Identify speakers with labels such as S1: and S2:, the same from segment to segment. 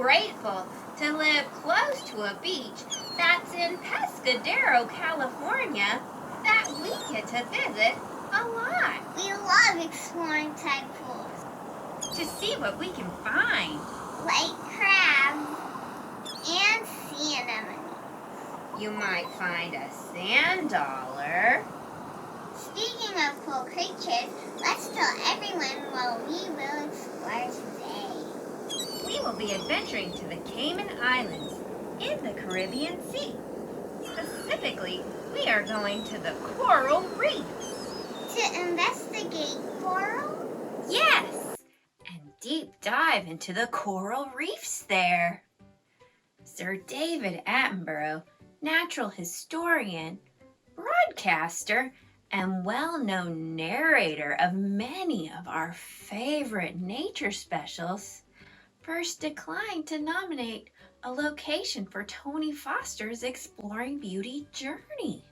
S1: grateful to live close to a beach that's in Pescadero, California, that we get to visit a lot.
S2: We love exploring tide pools
S1: to see what we can find.
S2: like crabs and sea anemones.
S1: You might find a sand dollar.
S2: Speaking of cool creatures, let's tell everyone what we will explore today.
S1: We will be adventuring to the Cayman Islands in the Caribbean Sea. Specifically, we are going to the coral reefs.
S2: To investigate coral?
S1: Yes, and deep dive into the coral reefs there. Sir David Attenborough, natural historian, broadcaster, and well-known narrator of many of our favorite nature specials, first declined to nominate a location for Tony Foster's Exploring Beauty journey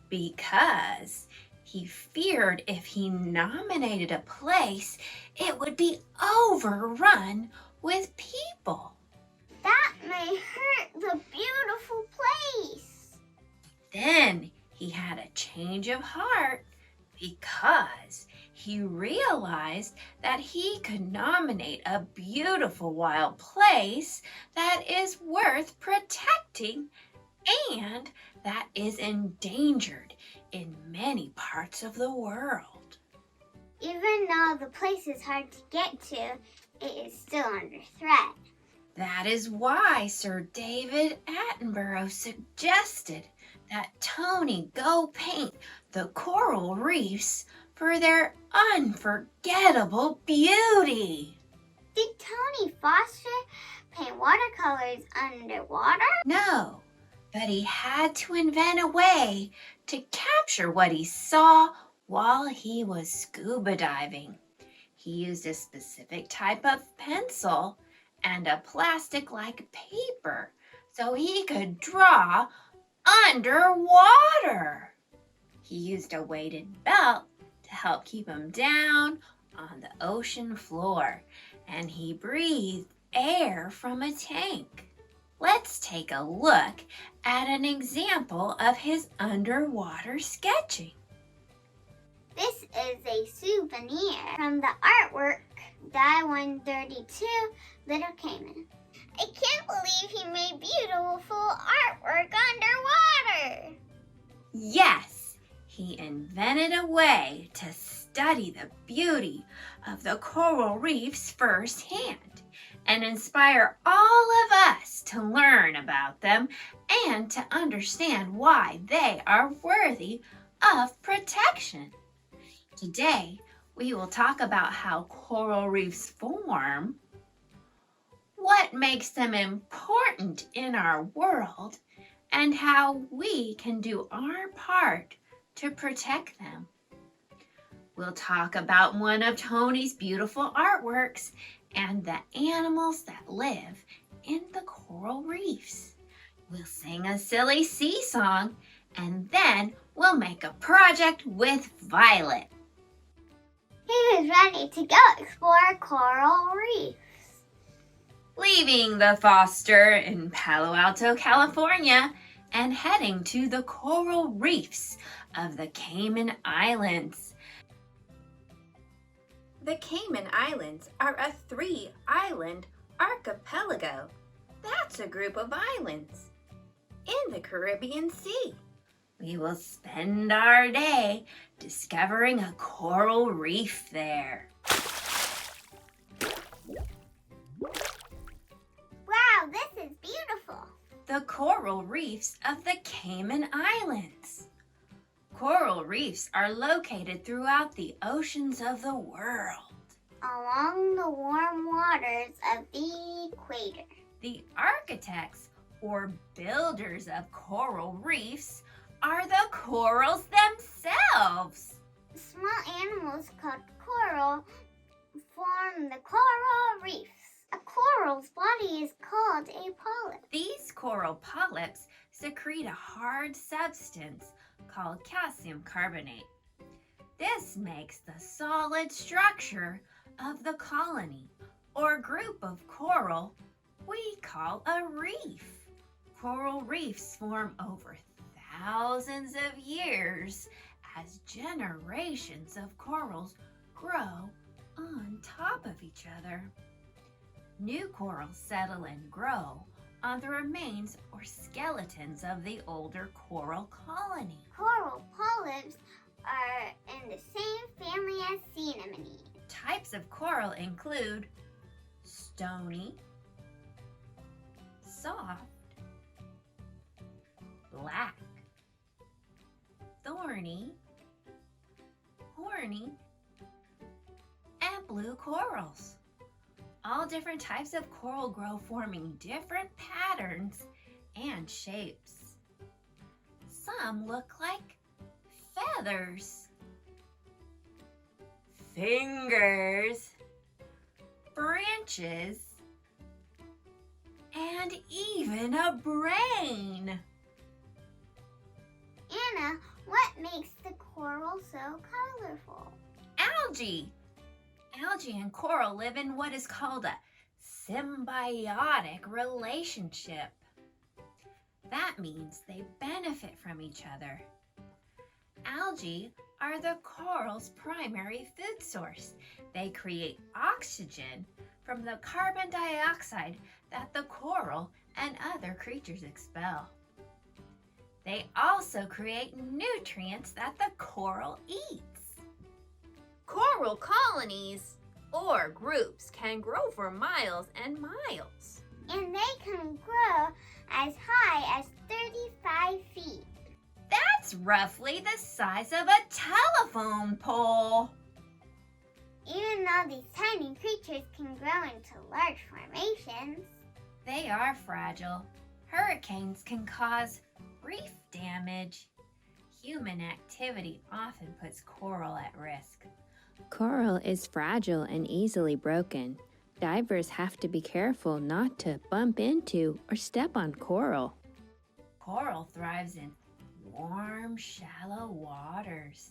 S1: because he feared if he nominated a place, it would be overrun with people.
S2: That may hurt the beautiful place.
S1: Then he had a change of heart because he realized that he could nominate a beautiful wild place that is worth protecting and that is endangered in many parts of the world.
S2: Even though the place is hard to get to, it is still under threat.
S1: That is why Sir David Attenborough suggested that Tony go paint the coral reefs for their unforgettable beauty.
S2: Did Tony Foster paint watercolors underwater?
S1: No, but he had to invent a way to capture what he saw while he was scuba diving. He used a specific type of pencil and a plastic-like paper so he could draw underwater. He used a weighted belt to help keep him down on the ocean floor, and he breathed air from a tank. Let's take a look at an example of his underwater sketching.
S2: This is a souvenir from the artwork Die 132 Little Cayman. I can't believe he made beautiful artwork underwater.
S1: Yes, he invented a way to study the beauty of the coral reefs firsthand and inspire all of us to learn about them and to understand why they are worthy of protection. Today, we will talk about how coral reefs form, what makes them important in our world, and how we can do our part to protect them. We'll talk about one of Tony's beautiful artworks and the animals that live in the coral reefs. We'll sing a silly sea song, and then we'll make a project with Violet.
S2: He was ready to go explore coral reefs.
S1: Leaving the Foster in Palo Alto, California, and heading to the coral reefs of the Cayman Islands. The Cayman Islands are a 3-island archipelago. That's a group of islands in the Caribbean Sea. We will spend our day discovering a coral reef there.
S2: Wow, this is beautiful.
S1: The coral reefs of the Cayman Islands. Coral reefs are located throughout the oceans of the world.
S2: Along the warm waters of the equator.
S1: The architects or builders of coral reefs are the corals themselves.
S2: Small animals called coral form the coral reefs. A coral's body is called a polyp.
S1: These coral polyps secrete a hard substance called calcium carbonate. This makes the solid structure of the colony or group of coral we call a reef. Coral reefs form over thousands of years as generations of corals grow on top of each other. New corals settle and grow on the remains or skeletons of the older coral colony.
S2: Coral polyps are in the same family as sea anemones.
S1: Types of coral include stony, soft, black, thorny, horny, and blue corals. All different types of coral grow forming different patterns and shapes. Some look like feathers, fingers, branches, and even a brain.
S2: Anna, what makes the coral so colorful?
S1: Algae. Algae and coral live in what is called a symbiotic relationship. That means they benefit from each other. Algae are the coral's primary food source. They create oxygen from the carbon dioxide that the coral and other creatures expel. They also create nutrients that the coral eats. Coral colonies or groups can grow for miles and miles.
S2: And they can grow as high as 35 feet.
S1: That's roughly the size of a telephone pole.
S2: Even though these tiny creatures can grow into large formations,
S1: they are fragile. Hurricanes can cause reef damage. Human activity often puts coral at risk.
S3: Coral is fragile and easily broken. Divers have to be careful not to bump into or step on coral.
S1: Coral thrives in warm, shallow waters.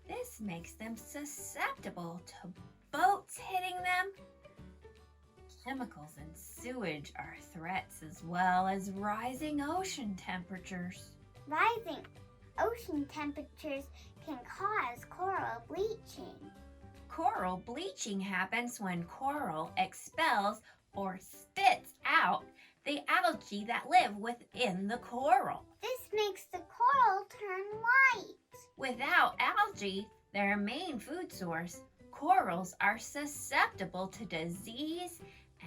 S1: This makes them susceptible to boats hitting them. Chemicals and sewage are threats as well as rising ocean temperatures.
S2: rising ocean temperatures can cause coral bleaching.
S1: Coral bleaching happens when coral expels or spits out the algae that live within the coral.
S2: This makes the coral turn white.
S1: Without algae, their main food source, corals are susceptible to disease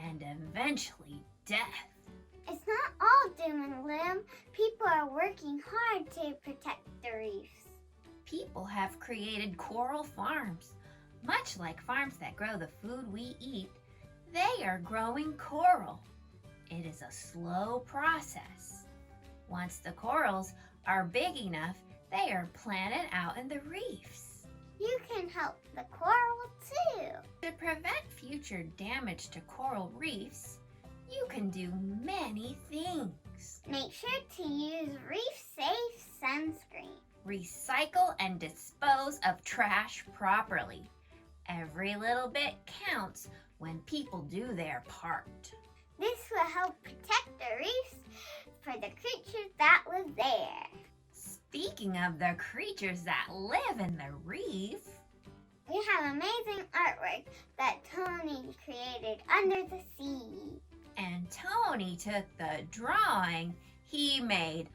S1: and eventually death.
S2: It's not all doom and gloom. People are working hard to protect the reefs.
S1: People have created coral farms. Much like farms that grow the food we eat, they are growing coral. It is a slow process. Once the corals are big enough, they are planted out in the reefs.
S2: You can help the coral too.
S1: To prevent future damage to coral reefs, you can do many things.
S2: Make sure to use reef-safe sunscreen.
S1: Recycle and dispose of trash properly. Every little bit counts when people do their part.
S2: This will help protect the reefs for the creatures that live there.
S1: Speaking of the creatures that live in the reef,
S2: We have amazing artwork that Tony created under the sea.
S1: and Tony took the drawing he made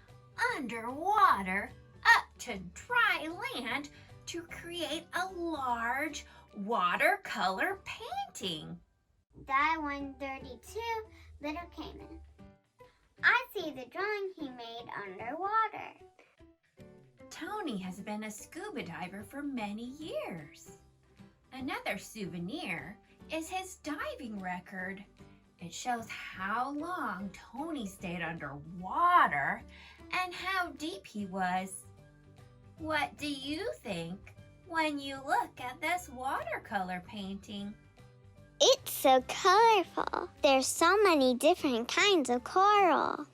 S1: underwater up to dry land to create a large watercolor painting.
S2: Die 132, Little Cayman. I see the drawing he made underwater.
S1: Tony has been a scuba diver for many years. Another souvenir is his diving record. It shows how long Tony stayed underwater and how deep he was. What do you think when you look at this watercolor painting?
S2: It's so colorful. There's so many different kinds of coral.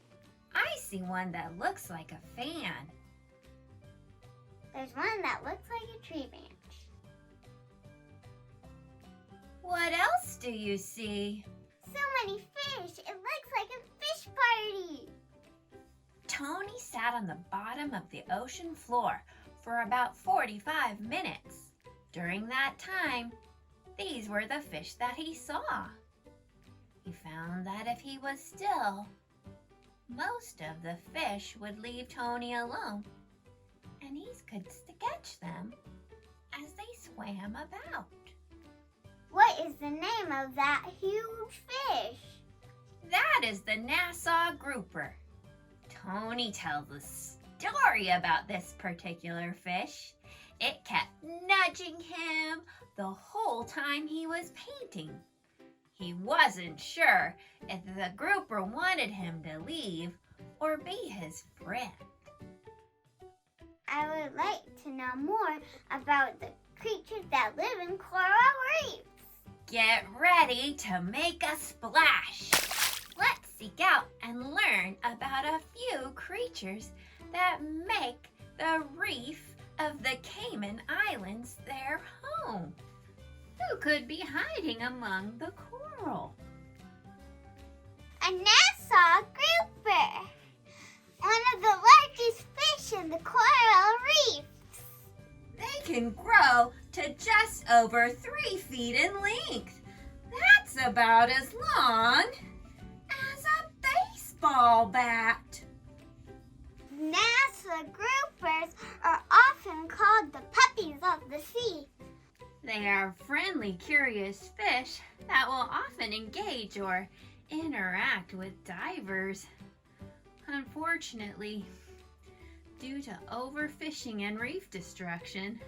S1: I see one that looks like a fan.
S2: There's one that looks like a tree branch.
S1: What else do you see?
S2: So many fish. It
S1: Tony sat on the bottom of the ocean floor for about 45 minutes. During that time, these were the fish that he saw. He found that if he was still, most of the fish would leave Tony alone, and he could sketch them as they swam about.
S2: What is the name of that huge fish?
S1: That is the Nassau grouper. Tony tells a story about this particular fish. It kept nudging him the whole time he was painting. He wasn't sure if the grouper wanted him to leave or be his friend.
S2: I would like to know more about the creatures that live in coral reefs.
S1: Get ready to make a splash. Let's seek out and learn about a few creatures that make the reef of the Cayman Islands their home. Who could be hiding among the coral?
S2: A Nassau grouper, one of the largest fish in the coral reefs.
S1: They can grow to just over 3 feet in length. That's about as long as a baseball bat.
S2: Nassau groupers are often called the puppies of the sea.
S1: They are friendly, curious fish that will often engage or interact with divers. Unfortunately, due to overfishing and reef destruction,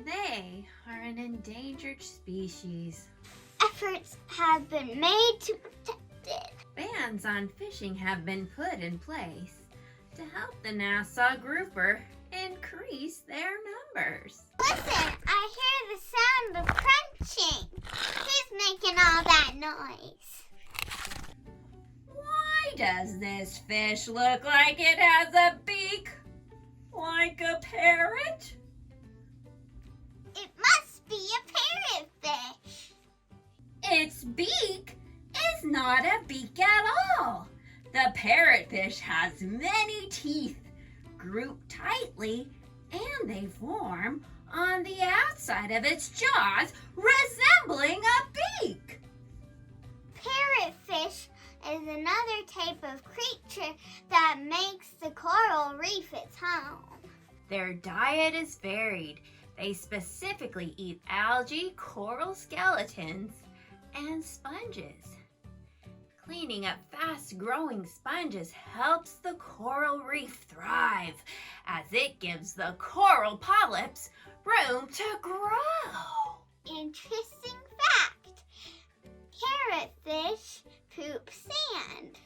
S1: they are an endangered species.
S2: Efforts have been made to protect it.
S1: Bans on fishing have been put in place to help the Nassau grouper increase their numbers.
S2: Listen, I hear the sound of crunching. Who's making all that noise?
S1: Why does this fish look like it has a beak? Like a parrot?
S2: It must be a parrotfish.
S1: Its beak is not a beak at all. The parrotfish has many teeth grouped tightly, and they form on the outside of its jaws, resembling a beak.
S2: Parrotfish is another type of creature that makes the coral reef its home.
S1: Their diet is varied. They specifically eat algae, coral skeletons, and sponges. Cleaning up fast-growing sponges helps the coral reef thrive, as it gives the coral polyps room to grow.
S2: Interesting fact. Parrotfish poop sand.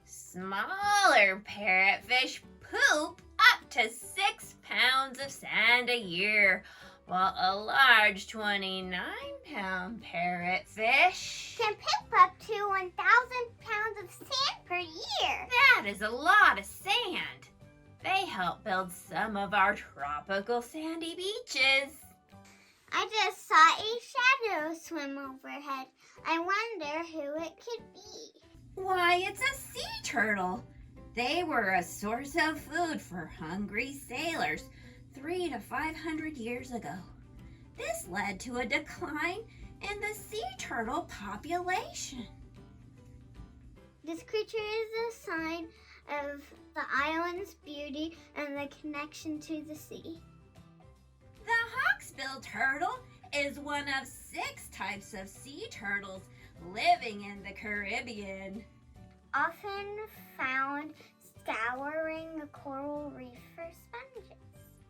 S1: Smaller parrotfish poop up to 6 pounds of sand a year, while a large 29-pound parrotfish
S2: Can poop up to 1,000 pounds of sand per year.
S1: that is a lot of sand. They help build some of our tropical sandy beaches.
S2: I just saw a shadow swim overhead. I wonder who it could be.
S1: Why, it's a sea turtle. They were a source of food for hungry sailors 300 to 500 years ago. This led to a decline in the sea turtle population.
S2: This creature is a sign of the island's beauty and the connection to the sea.
S1: The hawksbill turtle is one of 6 types of sea turtles living in the Caribbean.
S2: Often found scouring a coral reef for sponges.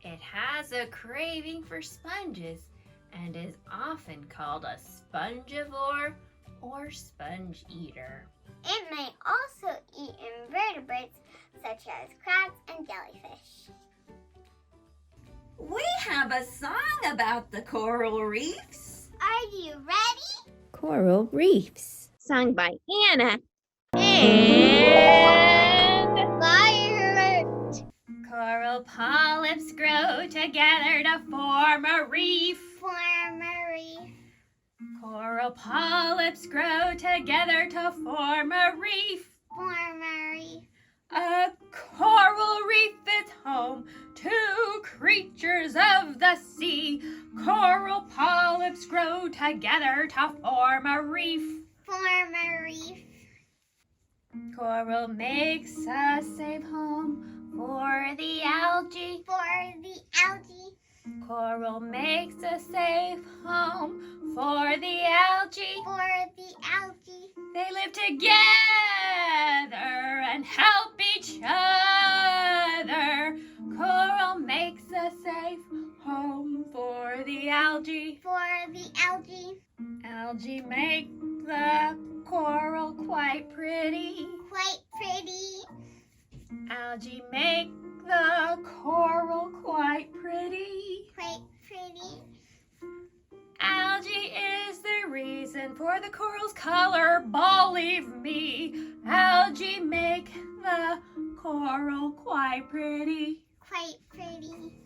S1: It has a craving for sponges and is often called a spongivore or sponge eater.
S2: It may also eat invertebrates such as crabs and jellyfish.
S1: We have a song about the coral reefs.
S2: Are you ready?
S3: Coral Reefs, sung by Anna and
S2: Violet.
S1: Coral polyps grow together to form a reef.
S2: Form a reef.
S1: Coral polyps grow together to form a reef.
S2: Form a reef.
S1: A coral reef is home to creatures of the sea. Coral polyps grow together to form a reef.
S2: Form a reef.
S1: Coral makes a safe home for the algae.
S2: For the algae.
S1: Coral makes a safe home for the algae.
S2: For the algae.
S1: They live together and help each other. Coral makes a safe home for the algae.
S2: For the algae.
S1: Algae make the coral quite pretty.
S2: Quite pretty.
S1: Algae make the coral quite pretty.
S2: Quite pretty.
S1: Algae is the reason for the coral's color, believe me. Algae make the coral quite pretty.
S2: Quite pretty.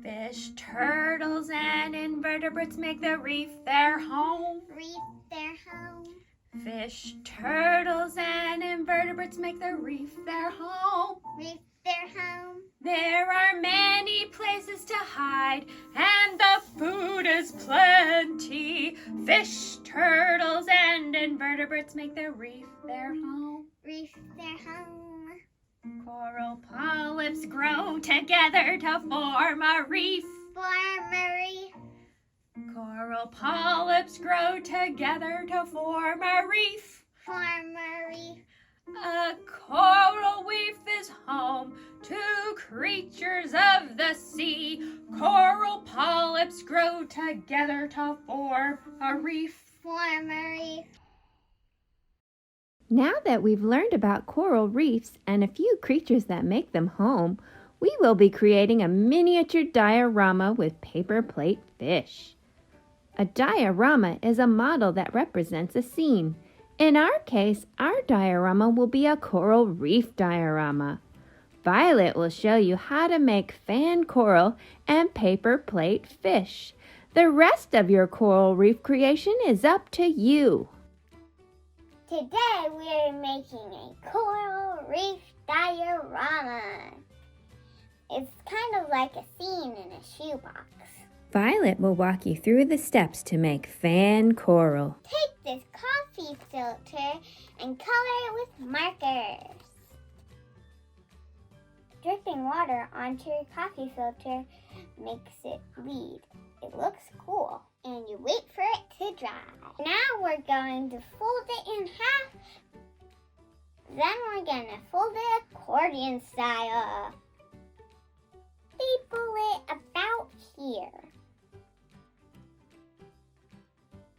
S1: Fish, turtles, and invertebrates make the reef their home.
S2: Reef their home.
S1: Fish, turtles, and invertebrates make the reef their home.
S2: Reef their home.
S1: There are many places to hide, and the food is plenty. Fish, turtles, and invertebrates make the reef their home.
S2: Reef their home.
S1: Coral polyps grow together to form a reef.
S2: Form a reef.
S1: Coral polyps grow together to form a reef.
S2: Form a reef.
S1: A coral reef is home to creatures of the sea. Coral polyps grow together to form a reef.
S2: Form a reef.
S3: Now that we've learned about coral reefs and a few creatures that make them home, we will be creating a miniature diorama with paper plate fish. A diorama is a model that represents a scene. In our case, our diorama will be a coral reef diorama. Violet will show you how to make fan coral and paper plate fish. The rest of your coral reef creation is up to you.
S2: Today we are making a coral reef diorama. It's kind of like a scene in a shoebox.
S3: Violet will walk you through the steps to make fan coral.
S2: Take this coffee filter and color it with markers. Dripping water onto your coffee filter makes it bleed. It looks cool, and you wait for it to dry. Now we're going to fold it in half. Then we're going to fold it accordion style. Staple it about here.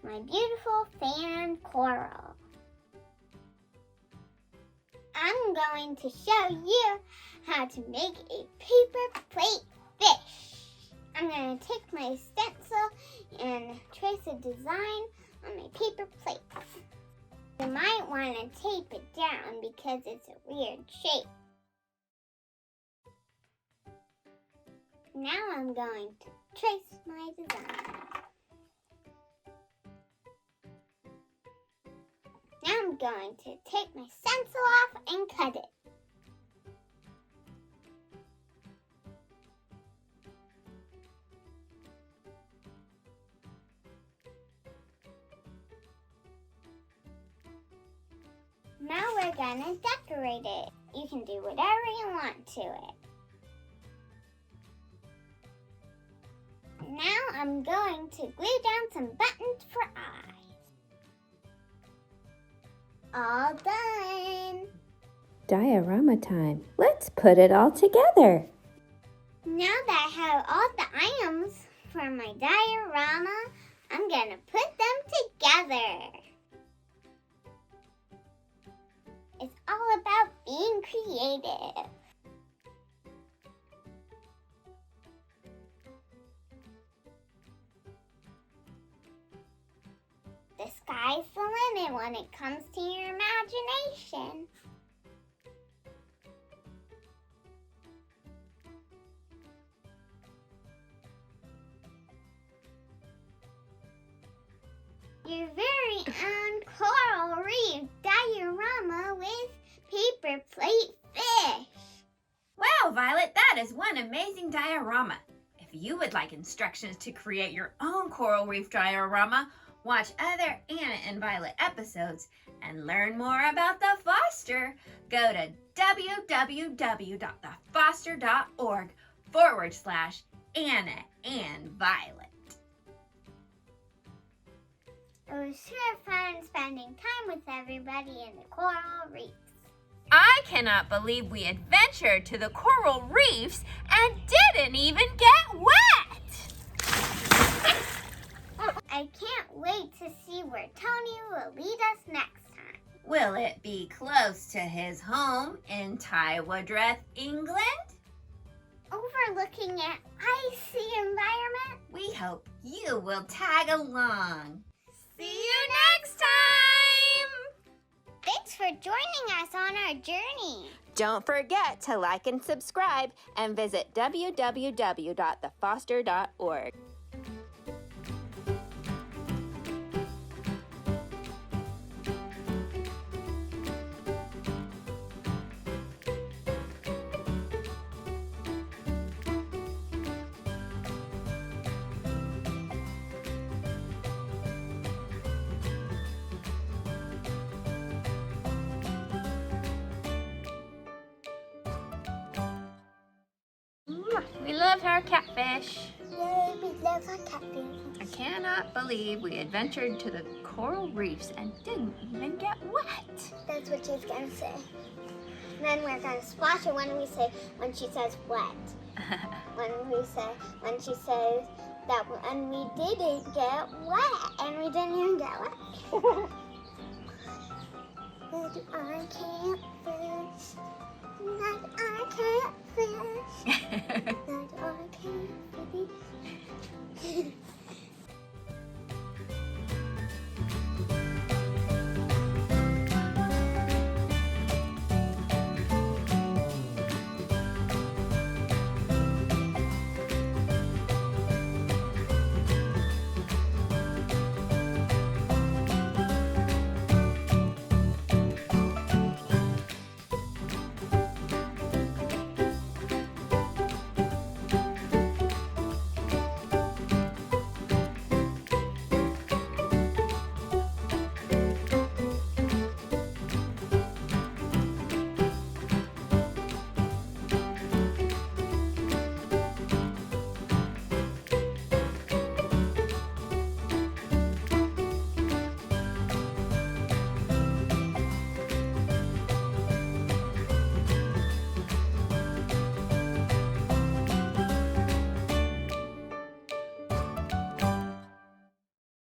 S2: My beautiful fan coral. I'm going to show you how to make a paper plate fish. I'm going to take my stencil and trace a design on my paper plate. You might want to tape it down because it's a weird shape. Now I'm going to trace my design. Now I'm going to take my stencil off and cut it. Now we're gonna decorate it. You can do whatever you want to it. Now I'm going to glue down some buttons for eyes. All done.
S3: Diorama time. Let's put it all together.
S2: Now that I have all the items for my diorama, I'm gonna put them together. It's all about being creative. The sky's the limit when it comes to your imagination. Your very own coral reef diorama with paper plate fish.
S1: that is one amazing diorama. If you would like instructions to create your own coral reef diorama, watch other Anna and Violet episodes and learn more about the Foster. Go to www.thefoster.org/Anna and Violet.
S2: It was sure fun spending time with everybody in the coral reefs.
S1: I cannot believe we adventured to the coral reefs and didn't even get wet!
S2: I can't wait to see where Tony will lead us next time.
S1: Will it be close to his home in Tywardreath, England?
S2: Overlooking an icy environment.
S1: We hope you will tag along. See you next time!
S2: Thanks for joining us on our journey.
S3: Don't forget to like and subscribe and visit www.thefoster.org. We love our catfish.
S2: Yay, we love our catfish.
S3: I cannot believe we adventured to the coral reefs and didn't even get wet.
S2: That's what she's gonna say. And then we're gonna splash her when she says wet. when she says that and we didn't get wet and we didn't even get wet. But I can't fish. That I can't fish.